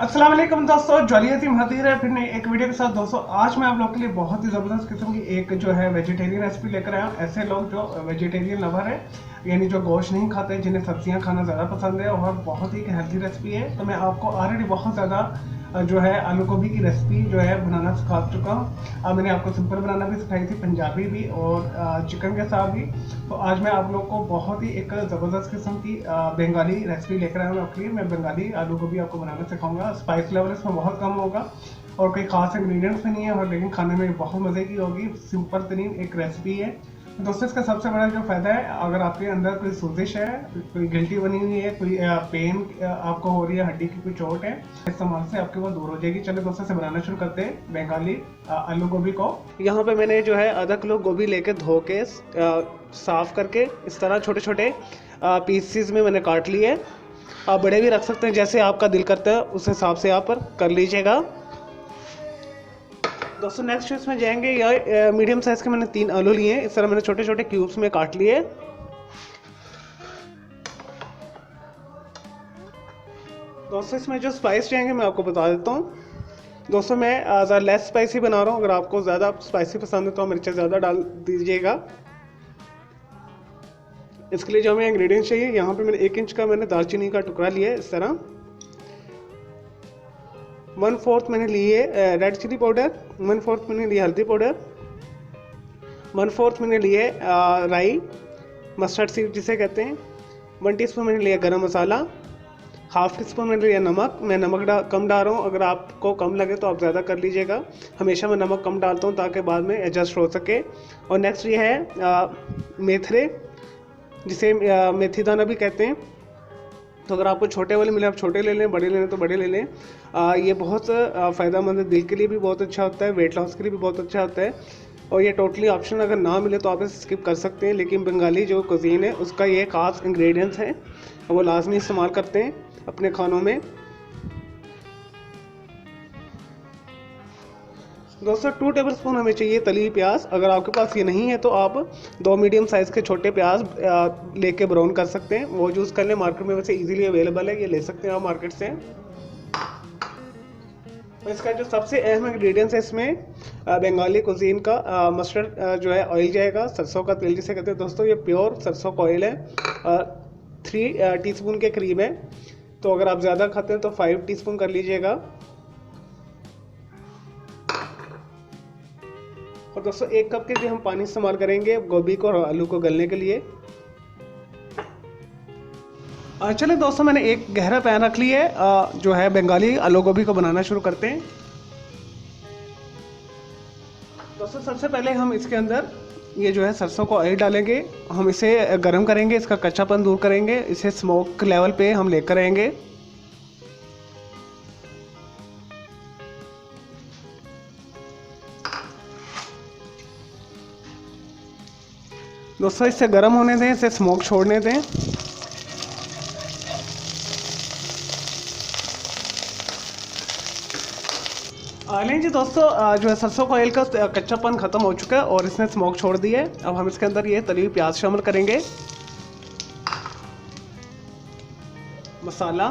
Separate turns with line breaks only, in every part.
अस्सलाम वालेकुम दोस्तों, जॉलियत हाजिर है फिर नई एक वीडियो के साथ। दोस्तों आज मैं आप लोग के लिए बहुत ही ज़बरदस्त किस्म की एक जो है वेजिटेरियन रेसिपी लेकर आया हूँ। ऐसे लोग जो वेजिटेरियन लवर है, यानी जो गोश्त नहीं खाते, जिन्हें सब्जियां खाना ज़्यादा पसंद है और बहुत ही हेल्थी रेसिपी है। तो मैं आपको ऑलरेडी बहुत ज़्यादा जो है आलू गोभी की रेसिपी जो है बनाना सिखा चुका हूँ। मैंने आपको सिंपल बनाना भी सिखाई थी, पंजाबी भी और चिकन के साथ भी। तो आज मैं आप लोग को बहुत ही एक ज़बरदस्त किस्म की बंगाली रेसिपी लेकर आया हूँ आपके लिए। मैं बंगाली आलू गोभी आपको बनाना सिखाऊंगा। स्पाइस लेवल इसमें बहुत कम होगा और कोई खास इंग्रेडिएंट्स भी नहीं है, और लेकिन खाने में बहुत मज़े की होगी। सिंपल तरीन एक रेसिपी है दोस्तों। इसका सबसे बड़ा जो फ़ायदा है, अगर आपके अंदर कोई सोजिश है, कोई गिल्टी बनी हुई है, कोई पेन आपको हो रही है, हड्डी की कोई चोट है, इस्तेमाल से आपके वो दूर हो जाएगी। चलो दोस्तों से बनाना शुरू करते हैं बंगाली आलू गोभी को। यहाँ पे मैंने जो है आधा किलो गोभी लेके धो के साफ़ करके इस तरह छोटे छोटे पीसेस में मैंने काट लिए। आप बड़े भी रख सकते हैं, जैसे आपका दिल करता है उस हिसाब से आप कर लीजिएगा। दोस्तों नेक्स्ट इसमें जाएंगे, या मीडियम साइज़ के मैंने 3 आलू लिए हैं। इस तरह मैंने छोटे छोटे क्यूब्स में काट लिए। दोस्तों इसमें जो स्पाइस जाएंगे मैं आपको बता देता हूँ। दोस्तों मैं ज़्यादा लेस स्पाइसी बना रहा हूँ। अगर आपको ज़्यादा स्पाइसी पसंद है तो मिर्चें ज़्यादा डाल दीजिएगा। इसके लिए जो हमें इंग्रेडिएंट्स चाहिए, यहाँ पे मैंने 1 इंच का मैंने दालचीनी का टुकड़ा लिया है। इस तरह 1/4 मैंने लिए रेड चिली पाउडर, 1/4 मैंने लिए हल्दी पाउडर, 1/4 मैंने लिए राई मस्टर्ड सीड जिसे कहते हैं, 1 टीस्पून मैंने लिया गरम मसाला, 1/2 टीस्पून मैंने लिया नमक। मैं नमक कम डाल रहा हूँ, अगर आपको कम लगे तो आप ज़्यादा कर लीजिएगा। हमेशा मैं नमक कम डालता हूँ ताकि बाद में एडजस्ट हो सके। और नेक्स्ट ये है मेथरे, जिसे मेथी दाना भी कहते हैं। तो अगर आपको छोटे वाले मिले आप छोटे ले लें, बड़े लें तो बड़े ले लें। ये बहुत फ़ायदेमंद है, दिल के लिए भी बहुत अच्छा होता है, वेट लॉस के लिए भी बहुत अच्छा होता है। और ये टोटली ऑप्शन, अगर ना मिले तो आप इसे स्किप कर सकते हैं। लेकिन बंगाली जो कुजीन है उसका ये ख़ास इंग्रेडिएंट्स हैं, वो लाजमी इस्तेमाल करते हैं अपने खानों में। दोस्तों 2 टेबलस्पून हमें चाहिए तली हुई प्याज। अगर आपके पास ये नहीं है तो आप 2 मीडियम साइज़ के छोटे प्याज लेके ब्राउन कर सकते हैं। वो यूज़ कर लें, मार्केट में वैसे इजीली अवेलेबल है, ये ले सकते हैं आप मार्केट से। इसका जो सबसे अहम इंग्रेडिएंट्स है इसमें बंगाली कुजीन का मस्टर्ड जो है ऑयल जाएगा, सरसों का तेल जिसे कहते हैं। दोस्तों ये प्योर सरसों का ऑयल है, 3 टीस्पून के करीब है। तो अगर आप ज़्यादा खाते हैं तो 5 टीस्पून कर लीजिएगा। और दोस्तों 1 कप के लिए हम पानी इस्तेमाल करेंगे गोभी को और आलू को गलने के लिए। चलिए दोस्तों मैंने एक गहरा पैन रख लिया है, जो है बंगाली आलू गोभी को बनाना शुरू करते हैं। दोस्तों सबसे पहले हम इसके अंदर ये जो है सरसों को ऑयल डालेंगे। हम इसे गर्म करेंगे, इसका कच्चापन दूर करेंगे, इसे स्मोक लेवल पे हम लेकर आएंगे। दोस्तों इसे गर्म होने दें, इसे स्मोक छोड़ने दें। लें जी दोस्तों, जो है सरसों का ऑयल का कच्चापन ख़त्म हो चुका है और इसने स्मोक छोड़ दी है। अब हम इसके अंदर ये तली हुई प्याज शामिल करेंगे, मसाला।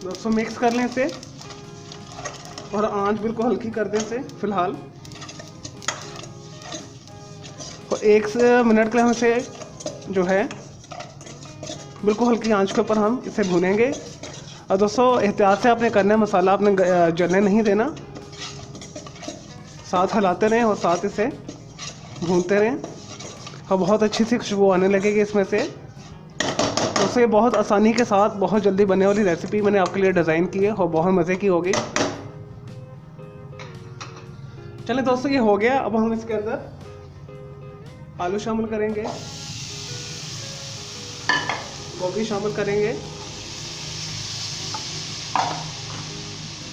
दोस्तों मिक्स कर लें इसे और आंच बिल्कुल हल्की कर दें इसे फ़िलहाल। और 1 मिनट के लिए हम इसे जो है बिल्कुल हल्की आंच के ऊपर हम इसे भूनेंगे। और दोस्तों एहतियात से आपने करना है, मसाला आपने जलने नहीं देना, साथ हिलाते रहें और साथ इसे भूनते रहें और बहुत अच्छी सी खुशबू आने लगेगी इसमें से। दोस्तों ये बहुत आसानी के साथ बहुत जल्दी बनने वाली रेसिपी मैंने आपके लिए डिज़ाइन की है और बहुत मज़े की होगी। चलिए दोस्तों ये हो गया। अब हम इसके अंदर आलू शामिल करेंगे, गोभी शामिल करेंगे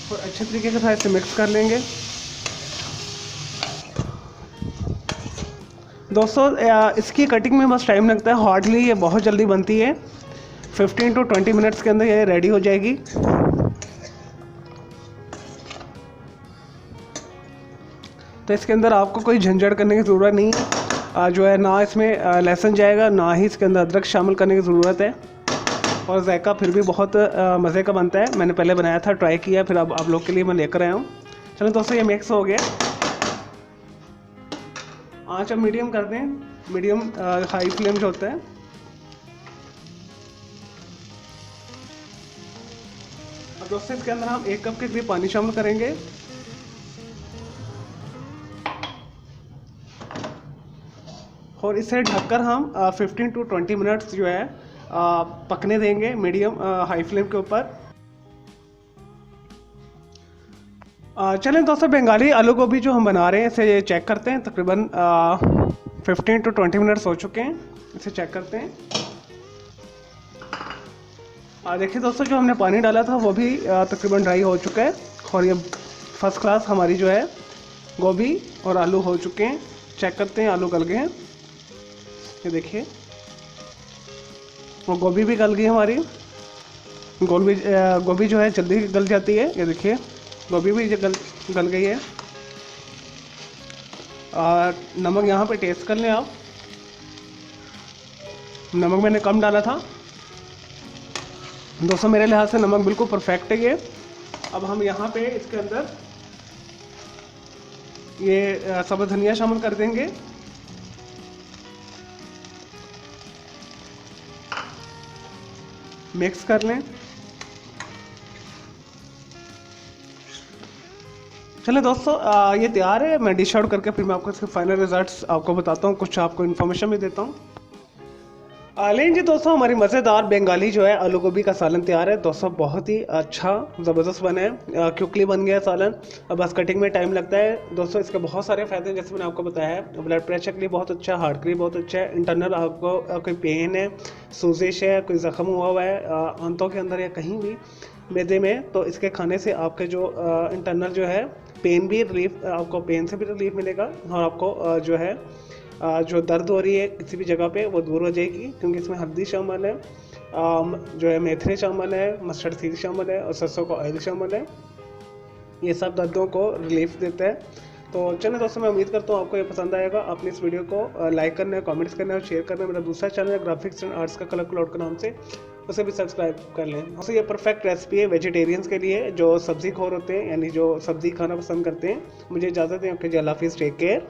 और अच्छे तरीके के साथ इसे मिक्स कर लेंगे। दोस्तों इसकी कटिंग में बस टाइम लगता है, हार्डली ये बहुत जल्दी बनती है। 15 to 20 मिनट्स के अंदर ये रेडी हो जाएगी। तो इसके अंदर आपको कोई झंझट करने की ज़रूरत नहीं है। जो है ना इसमें लहसुन जाएगा, ना ही इसके अंदर अदरक शामिल करने की ज़रूरत है। और जायका फिर भी बहुत मज़े का बनता है। मैंने पहले बनाया था, ट्राई किया, फिर अब आप लोग के लिए मैं लेकर आया हूँ। चलो दोस्तों, ये मिक्स हो गया। आँच अब मीडियम कर दें, मीडियम हाई फ्लेम जो होता है। अब दोस्तों इसके अंदर हम 1 कप के करीब पानी शामिल करेंगे। और इसे ढककर हम 15 to 20 मिनट्स जो है पकने देंगे मीडियम हाई फ्लेम के ऊपर। चलें दोस्तों, बंगाली आलू गोभी जो हम बना रहे हैं इसे चेक करते हैं। तकरीबन 15 to 20 मिनट्स हो चुके हैं। इसे चेक करते हैं। देखिए दोस्तों, जो हमने पानी डाला था वो भी तकरीबन ड्राई हो चुका है। और ये फर्स्ट क्लास हमारी जो है गोभी और आलू हो चुके हैं। चेक करते हैं, आलू गल गए हैं, ये देखिए। और गोभी भी गल गई हमारी। गोभी जो है जल्दी गल जाती है, ये देखिए। गोभी भी गल गई है। नमक यहाँ पे टेस्ट कर लें आप। नमक मैंने कम डाला था दोस्तों, मेरे लिहाज से नमक बिल्कुल परफेक्ट है ये। अब हम यहाँ पे इसके अंदर ये सब्ज़ धनिया शामिल कर देंगे। मिक्स कर लें। चलें दोस्तों, ये तैयार है। मैं डिश आउट करके फिर मैं आपको इसके फाइनल रिजल्ट्स आपको बताता हूँ, कुछ आपको इन्फॉर्मेशन भी देता हूँ। लेकिन जी दोस्तों, हमारी मज़ेदार बंगाली जो है आलू गोभी का सालन तैयार है दोस्तों। बहुत ही अच्छा ज़बरदस्त बना है, क्विकली बन गया सालन। अब बस कटिंग में टाइम लगता है दोस्तों। इसके बहुत सारे फ़ायदे हैं, जैसे मैंने आपको बताया है। ब्लड प्रेशर के लिए बहुत अच्छा है, हार्ट के लिए बहुत अच्छा है। इंटरनल आपको कोई पेन है, सूजिश है, कोई ज़ख्म हुआ है आंतों के अंदर या कहीं भी मैदे में, तो इसके खाने से आपके जो इंटरनल जो है पेन भी रिलीफ, आपको पेन से भी रिलीफ मिलेगा। और आपको जो है जो दर्द हो रही है किसी भी जगह पे वो दूर हो जाएगी, क्योंकि इसमें हल्दी शामिल है, जो है मेथरे शामिल है, मस्टर्ड सीड शामिल है और सरसों का ऑयल शामिल है। ये सब दर्दों को रिलीफ देता है। तो चलिए दोस्तों, मैं उम्मीद करता हूँ आपको ये पसंद आएगा। आपने इस वीडियो को लाइक करना है, कमेंट्स करना है और शेयर करना है। मेरा दूसरा चैनल है ग्राफिक्स एंड आर्ट्स का कलर क्लाउड के नाम से, उसे भी सब्सक्राइब कर लें। दोस्तों, ये परफेक्ट रेसिपी है वेजिटेरियंस के लिए जो सब्ज़ी खोर होते हैं, यानी जो सब्ज़ी खाना पसंद करते हैं। मुझे इजाज़त दें, आपके अल्लाह हाफिज़, टेक केयर।